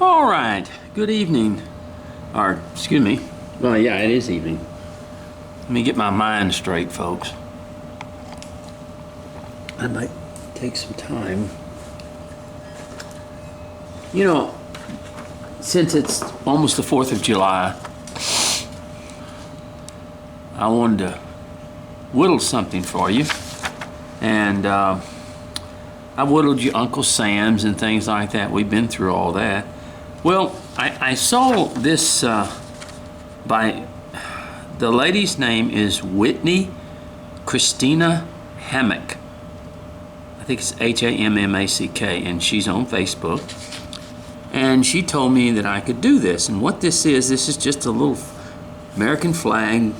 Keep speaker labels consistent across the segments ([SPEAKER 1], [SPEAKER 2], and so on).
[SPEAKER 1] All right, good evening. Or, excuse me. Well, yeah, it is evening. Let me get my mind straight, folks. I might take some time. You know, since it's almost the 4th of July, I wanted to whittle something for you. And I whittled you Uncle Sam's and things like that. We've been through all that. Well, I saw this by, the lady's name is Whitney Christina Hammack. I think it's Hammack, and she's on Facebook. And she told me that I could do this. And what this is just a little American flag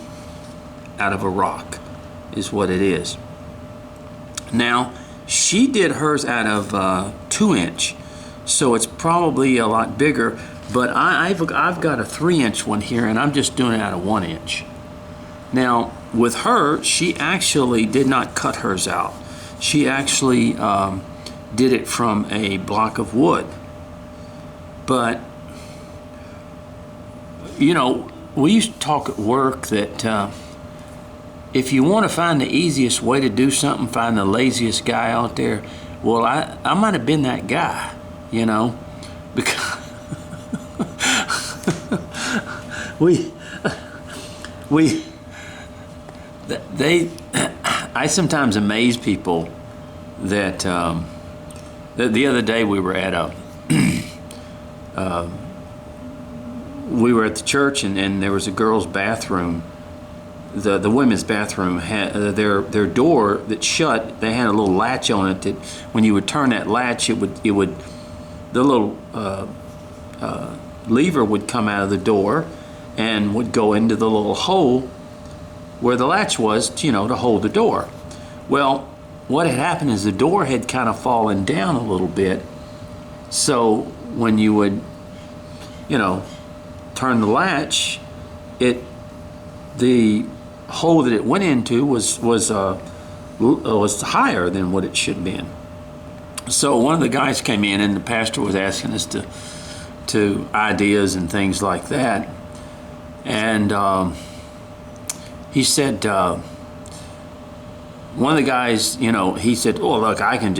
[SPEAKER 1] out of a rock, is what it is. Now, she did hers out of 2-inch, so it's probably a lot bigger, but I've got a 3-inch one here, and I'm just doing it out of 1-inch. Now, with her, she actually did not cut hers out. She actually did it from a block of wood. But, you know, we used to talk at work that if you want to find the easiest way to do something, find the laziest guy out there. Well, I might have been that guy, you know, because I sometimes amaze people that the other day we were at we were at the church, and there was a girl's bathroom. The women's bathroom had their door that shut. They had a little latch on it that when you would turn that latch, the little lever would come out of the door and would go into the little hole where the latch was, you know, to hold the door. Well, what had happened is the door had kind of fallen down a little bit. So when you would, you know, turn the latch, the hole that it went into was higher than what it should have been. So one of the guys came in, and the pastor was asking us to ideas and things like that. And he said, one of the guys, you know, he said, "Oh, look, I can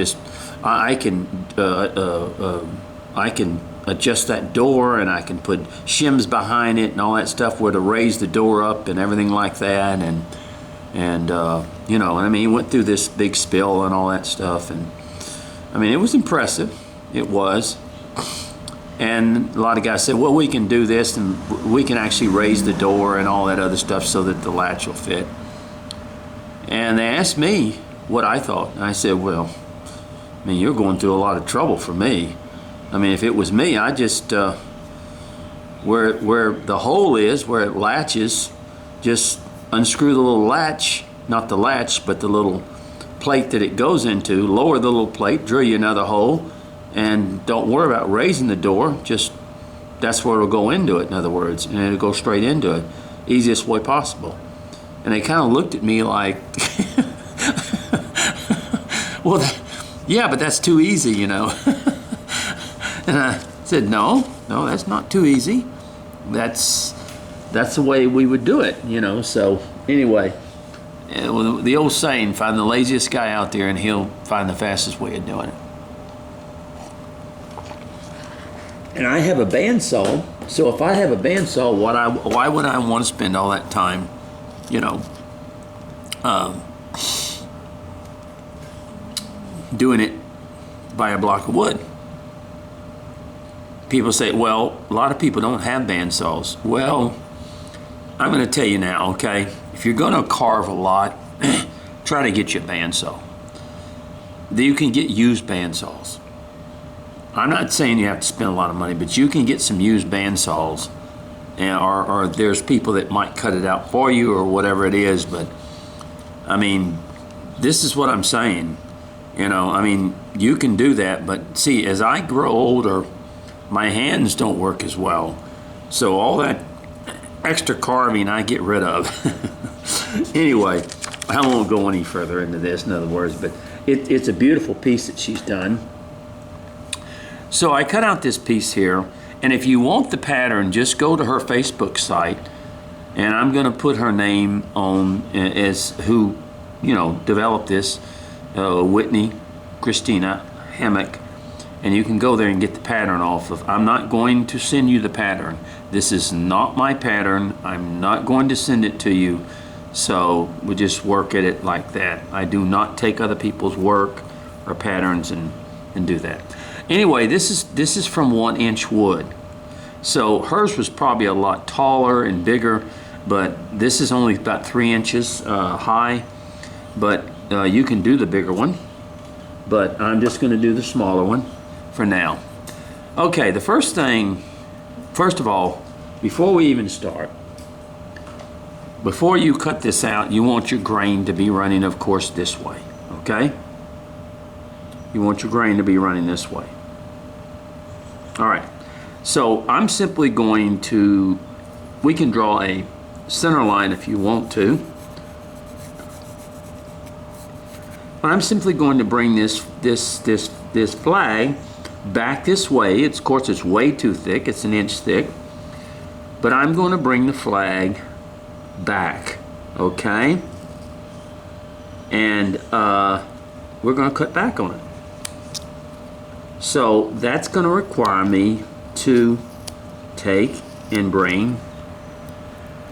[SPEAKER 1] adjust that door, and I can put shims behind it and all that stuff where to raise the door up and everything like that." And you know, I mean, he went through this big spill and all that stuff, and I mean, it was impressive. It was. And a lot of guys said, "Well, we can do this, and we can actually raise the door and all that other stuff so that the latch will fit." And they asked me what I thought, and I said, "Well, I mean, you're going through a lot of trouble for me. I mean, if it was me, I just where the hole is, where it latches, just unscrew the little latch, not the latch, but the little plate that it goes into, lower the little plate, drill you another hole, and don't worry about raising the door, just that's where it'll go into it, in other words, and it'll go straight into it, easiest way possible." And they kind of looked at me like, well, yeah, but that's too easy, you know. And I said, no, that's not too easy. That's the way we would do it, you know. So anyway, the old saying, find the laziest guy out there and he'll find the fastest way of doing it. And I have a bandsaw, so if I have a bandsaw, why would I want to spend all that time, you know, doing it by a block of wood? People say, well, a lot of people don't have bandsaws. Well, I'm going to tell you now, okay? If you're going to carve a lot, try to get you a bandsaw. You can get used bandsaws. I'm not saying you have to spend a lot of money, but you can get some used bandsaws, or there's people that might cut it out for you or whatever it is. But I mean, this is what I'm saying. You know, I mean, you can do that, but see, as I grow older, my hands don't work as well. So all that extra carving I get rid of. Anyway, I won't go any further into this, in other words, but it's a beautiful piece that she's done. So I cut out this piece here, And if you want the pattern, just go to her Facebook site, and I'm going to put her name on as who, developed this, Whitney, Christina Hammack, and you can go there and get the pattern off of. I'm not going to send you the pattern. This is not my pattern. I'm not going to send it to you. So we just work at it like that. I do not take other people's work or patterns and do that. Anyway, this is from 1-inch wood. So hers was probably a lot taller and bigger, but this is only about 3 inches high. But you can do the bigger one. But I'm just going to do the smaller one for now. Okay, the first of all, before we even start, before you cut this out, you want your grain to be running, of course, this way, okay? You want your grain to be running this way. All right, so I'm simply going to, we can draw a center line if you want to. But I'm simply going to bring this flag back this way. Of course, it's way too thick. It's 1 inch thick. But I'm going to bring the flag back, okay? And we're going to cut back on it. So that's going to require me to take and bring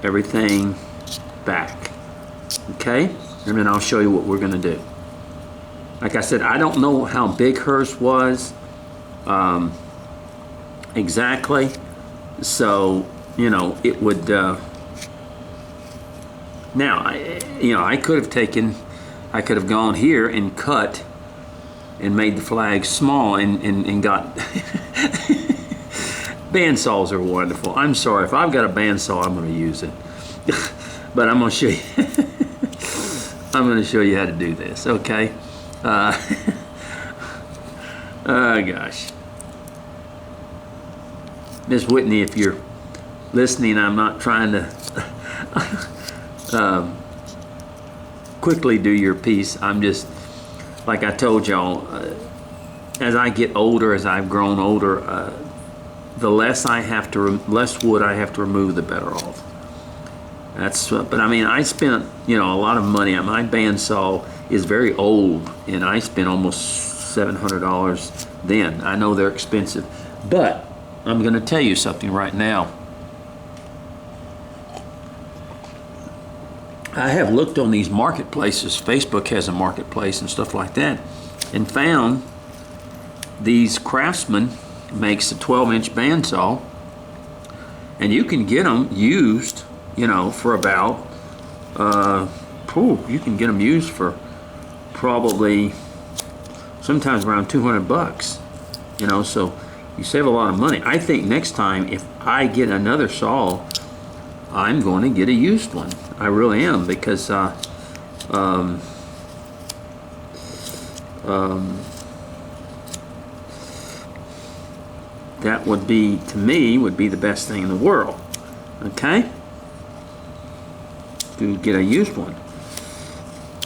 [SPEAKER 1] everything back, okay? And then I'll show you what we're going to do. Like I said, I don't know how big hers was exactly, so it would. Now, I could have gone here and cut and made the flag small and got. Bandsaws are wonderful. I'm sorry if I've got a bandsaw, I'm going to use it, but I'm going to show you. I'm going to show you how to do this. Okay. Oh gosh, Miss Whitney, if you're listening, I'm not trying to quickly do your piece. I'm just, like I told y'all, as I get older, as I've grown older, the less wood I have to remove, the better off. That's, but I mean, I spent a lot of money. My bandsaw is very old, and I spent almost $700 then. I know they're expensive, but I'm going to tell you something right now. I have looked on these marketplaces. Facebook has a marketplace and stuff like that, and found these Craftsman makes a 12-inch bandsaw, and you can get them used, for about, you can get them used for probably sometimes around $200, so you save a lot of money. I think next time if I get another saw, I'm going to get a used one. I really am, because that would be, to me, would be the best thing in the world. Okay? To get a used one.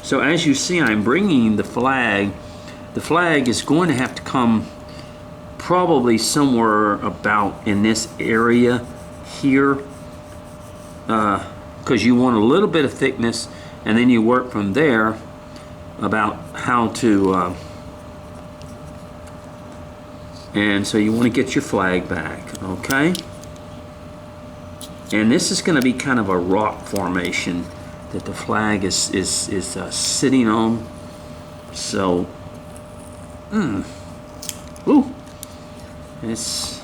[SPEAKER 1] So as you see, I'm bringing the flag. The flag is going to have to come probably somewhere about in this area here, because you want a little bit of thickness, and then you work from there about how to, and so you want to get your flag back, okay? And this is going to be kind of a rock formation that the flag is sitting on. So, it's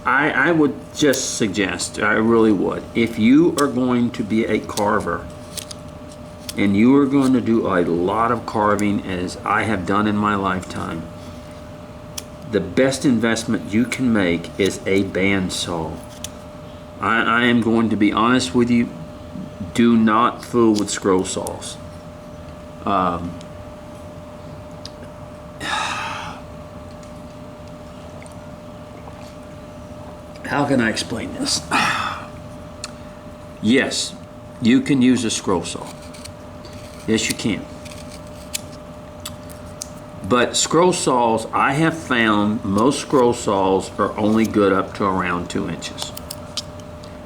[SPEAKER 1] I would just suggest, I really would, if you are going to be a carver and you are going to do a lot of carving, as I have done in my lifetime, the best investment you can make is a bandsaw. I am going to be honest with you. Do not fool with scroll saws. How can I explain this? Yes, you can use a scroll saw. Yes, you can. But scroll saws, I have found most scroll saws are only good up to around 2 inches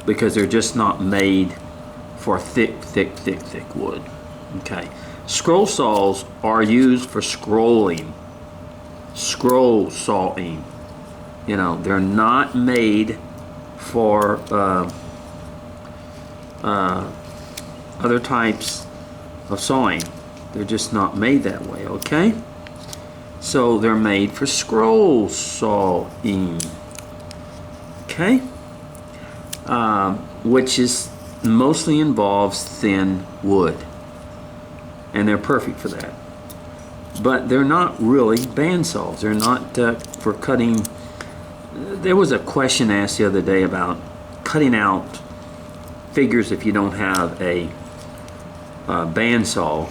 [SPEAKER 1] because they're just not made for thick wood. Okay. Scroll saws are used for scroll sawing. You know, they're not made for other types of sawing. They're just not made that way, okay? So they're made for scroll sawing, okay? Which is mostly involves thin wood, and they're perfect for that. But they're not really bandsaws. They're not for cutting. There was a question asked the other day about cutting out figures if you don't have a bandsaw,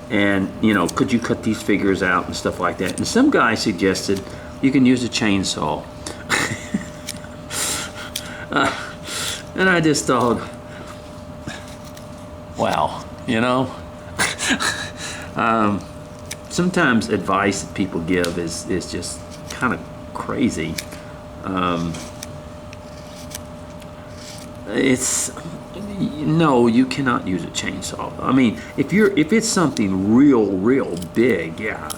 [SPEAKER 1] and you know, could you cut these figures out and stuff like that. And some guy suggested you can use a chainsaw. And I just thought, wow, you know. Sometimes advice that people give is just kind of crazy. No, you cannot use a chainsaw. I mean, if it's something real big, yeah.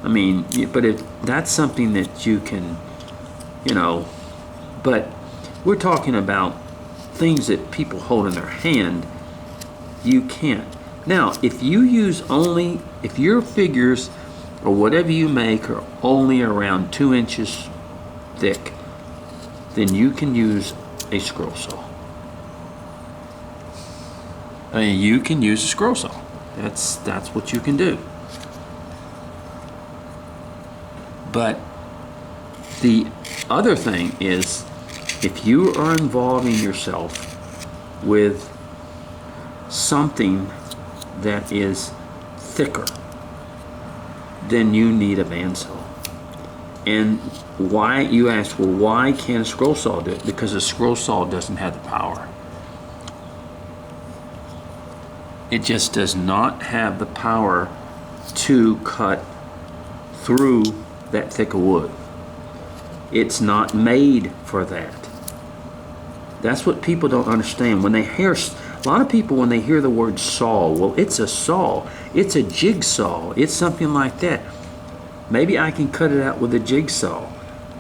[SPEAKER 1] I mean, but if that's something that you can, you know, but we're talking about things that people hold in their hand, you can't. Now, if your figures or whatever you make are only around 2 inches thick, then you can use a scroll saw. I mean, you can use a scroll saw. That's what you can do. But the other thing is, if you are involving yourself with something that is thicker, then you need a bandsaw. And why, you ask, well, why can't a scroll saw do it? Because a scroll saw doesn't have the power. It just does not have the power to cut through that thick of wood. It's not made for that. That's what people don't understand. When they hear, a lot of people, when they hear the word saw, well, it's a saw, it's a jigsaw, it's something like that. Maybe I can cut it out with a jigsaw.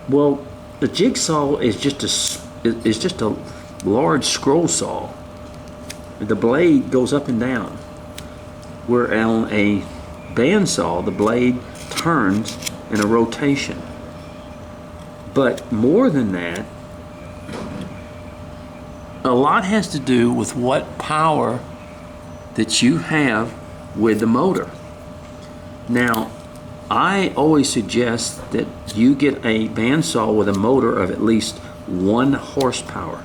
[SPEAKER 1] Well, the jigsaw is just a large scroll saw. The blade goes up and down. Where on a bandsaw, the blade turns in a rotation. But more than that, a lot has to do with what power that you have with the motor. Now, I always suggest that you get a bandsaw with a motor of at least 1 horsepower.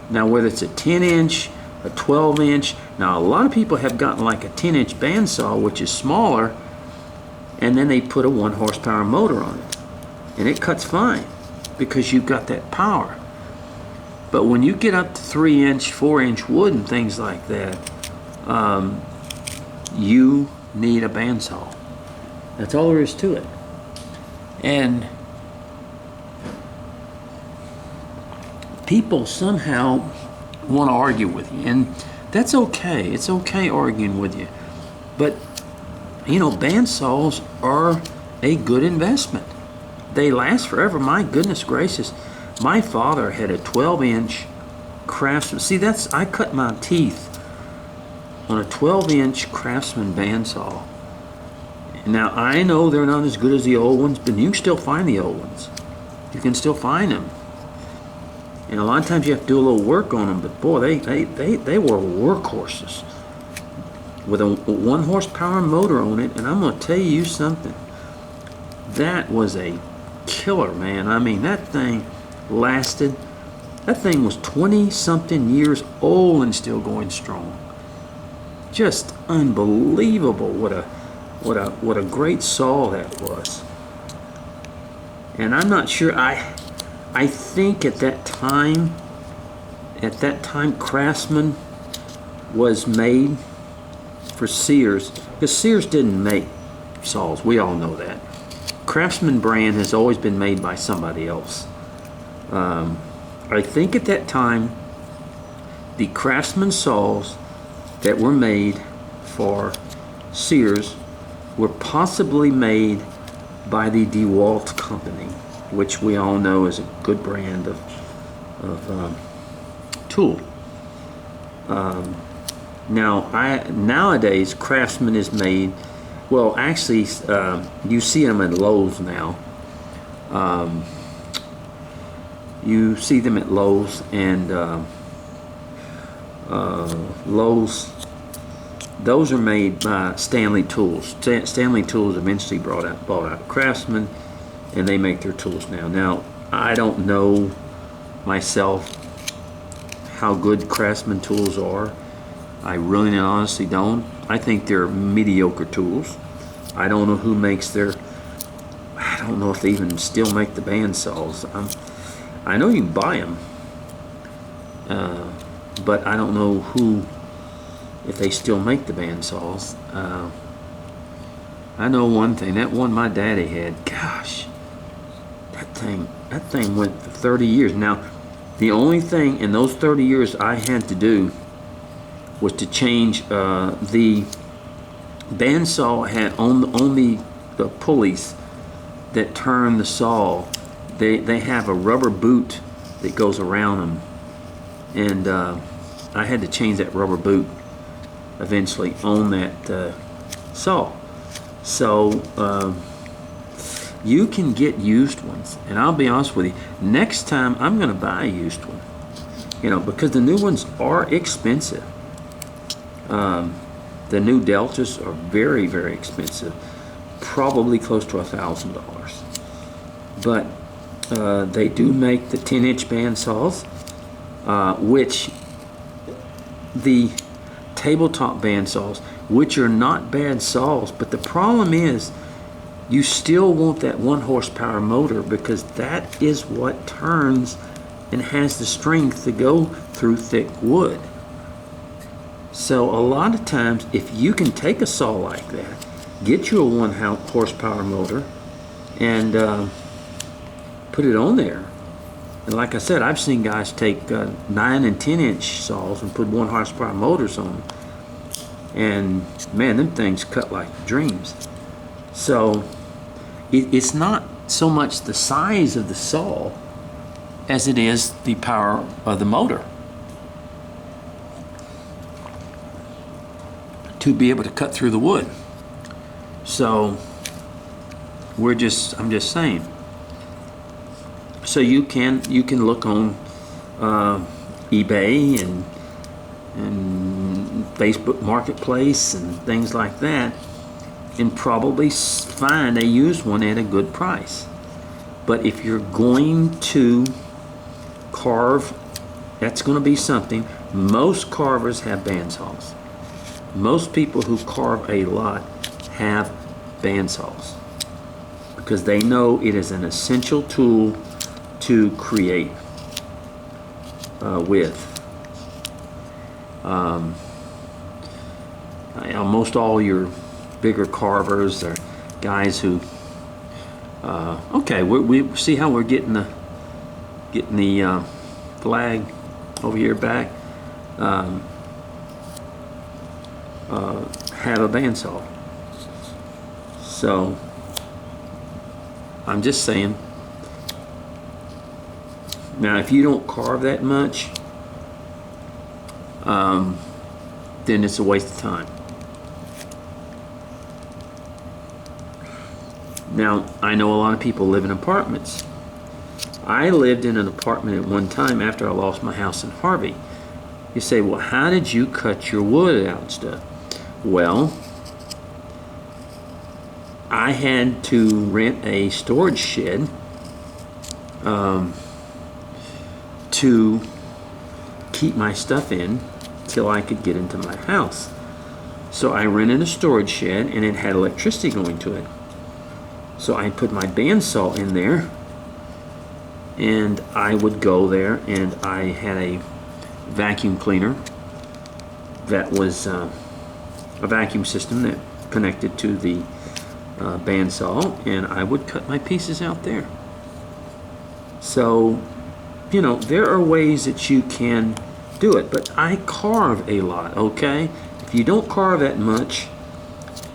[SPEAKER 1] Now, whether it's a 10-inch, a 12-inch, now a lot of people have gotten like a 10-inch bandsaw, which is smaller, and then they put a 1 horsepower motor on it. And it cuts fine because you've got that power. But when you get up to 3-inch, 4-inch wood and things like that, you need a bandsaw. That's all there is to it. And people somehow want to argue with you, and that's okay. It's okay arguing with you. But, you know, bandsaws are a good investment. They last forever. My goodness gracious. My father had a 12-inch Craftsman. See, I cut my teeth on a 12-inch Craftsman bandsaw. Now, I know they're not as good as the old ones, but you can still find the old ones. You can still find them. And a lot of times you have to do a little work on them, but boy, they were workhorses with a 1 horsepower motor on it. And I'm going to tell you something. That was a killer, man. I mean, that thing lasted. That thing was 20-something years old and still going strong. Just unbelievable what a great saw that was. And I'm not sure, I think at that time Craftsman was made for Sears, because Sears didn't make saws. We all know that. Craftsman brand has always been made by somebody else. I think at that time, the Craftsman saws that were made for Sears were possibly made by the DeWalt company, which we all know is a good brand of tool. Nowadays, Craftsman is made, well, actually, you see them at Lowe's now. You see them at Lowe's, and Lowe's, those are made by Stanley Tools. Stanley Tools eventually bought out Craftsman, and they make their tools now. Now, I don't know myself how good Craftsman tools are. I really and honestly don't. I think they're mediocre tools. I don't know who makes their, I don't know if they even still make the bandsaws. I know you can buy them, but I don't know who, if they still make the bandsaws. I know one thing, that one my daddy had, gosh, that thing went for 30 years. Now, the only thing in those 30 years I had to do was to change the bandsaw had on the pulleys that turn the saw. They have a rubber boot that goes around them, and I had to change that rubber boot eventually on that saw. So you can get used ones, and I'll be honest with you, next time I'm going to buy a used one, because the new ones are expensive. The new Deltas are very, very expensive, probably close to $1,000. But they do make the 10-inch bandsaws, which the tabletop bandsaws, which are not bad saws, but the problem is you still want that 1 horsepower motor, because that is what turns and has the strength to go through thick wood. So a lot of times, if you can take a saw like that, get you a 1 horsepower motor, and put it on there. And like I said, I've seen guys take 9 and 10-inch saws and put 1 horsepower motors on them. And man, them things cut like dreams. So it's not so much the size of the saw as it is the power of the motor to be able to cut through the wood. So I'm just saying. So you can look on eBay and Facebook Marketplace and things like that, and probably find a used one at a good price. But if you're going to carve, that's going to be something. Most carvers have bandsaws. Most people who carve a lot have bandsaws, because they know it is an essential tool to create with. Most all your bigger carvers are guys who okay, we see how we're getting the flag over here back. Have a bandsaw. So I'm just saying. Now, if you don't carve that much, then it's a waste of time. Now, I know a lot of people live in apartments. I lived in an apartment at one time after I lost my house in Harvey. You say, well, how did you cut your wood out and stuff? Well, I had to rent a storage shed to keep my stuff in till I could get into my house. So I rented a storage shed, and it had electricity going to it. So I put my bandsaw in there, and I would go there, and I had a vacuum cleaner that was a vacuum system that connected to the bandsaw, and I would cut my pieces out there. So, you know, there are ways that you can do it, but I carve a lot, okay? If you don't carve that much,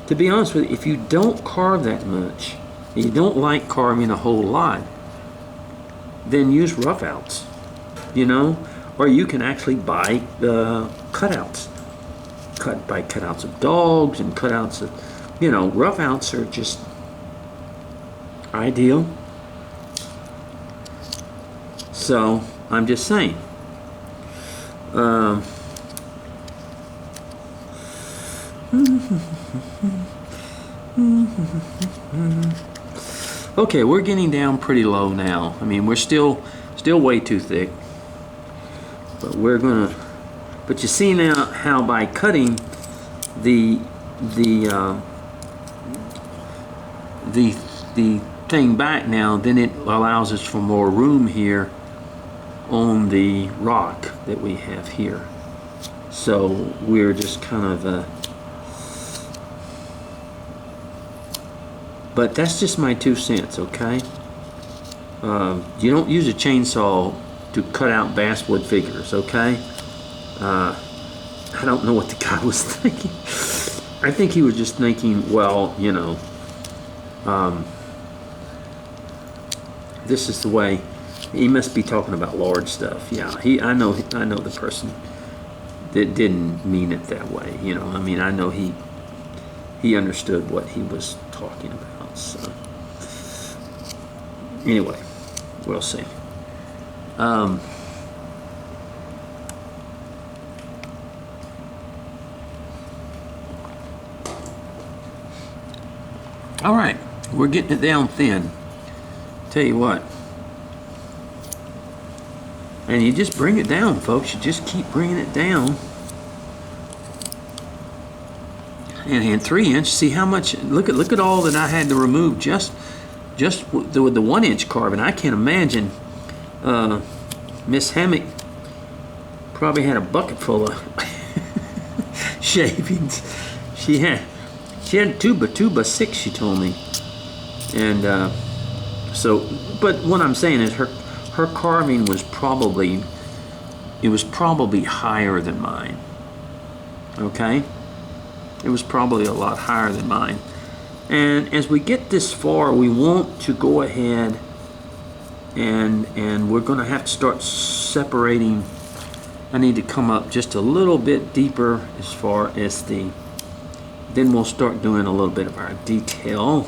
[SPEAKER 1] to be honest with you, if you don't carve that much, you don't like carving a whole lot, then use roughouts, you know? Or you can actually buy cutouts. Buy cutouts of dogs and cutouts of, you know, roughouts are just ideal. So, I'm just saying. Okay, we're getting down pretty low now. I mean, we're still way too thick. But we're gonna. But you see now how by cutting the thing back now, then it allows us for more room here on the rock that we have here. So we're just kind of but that's just my 2 cents, okay? You don't use a chainsaw to cut out basswood figures, okay? I don't know what the guy was thinking. I think he was just thinking, well, you know, this is the way. He must be talking about large stuff. Yeah, I know the person that didn't mean it that way. You know, I mean, I know he understood what he was talking about. So anyway, we'll see. All right, we're getting it down thin. Tell you what. And you just bring it down, folks. You just keep bringing it down. And 3-inch, see how much, look at all that I had to remove just with the 1-inch carving. I can't imagine Miss Hammack probably had a bucket full of shavings. She had two by 6, she told me. And so, but what I'm saying is her carving was probably higher than mine. Okay? It was probably a lot higher than mine. And as we get this far, we want to go ahead and we're going to have to start separating. I need to come up just a little bit deeper as far as then we'll start doing a little bit of our detail.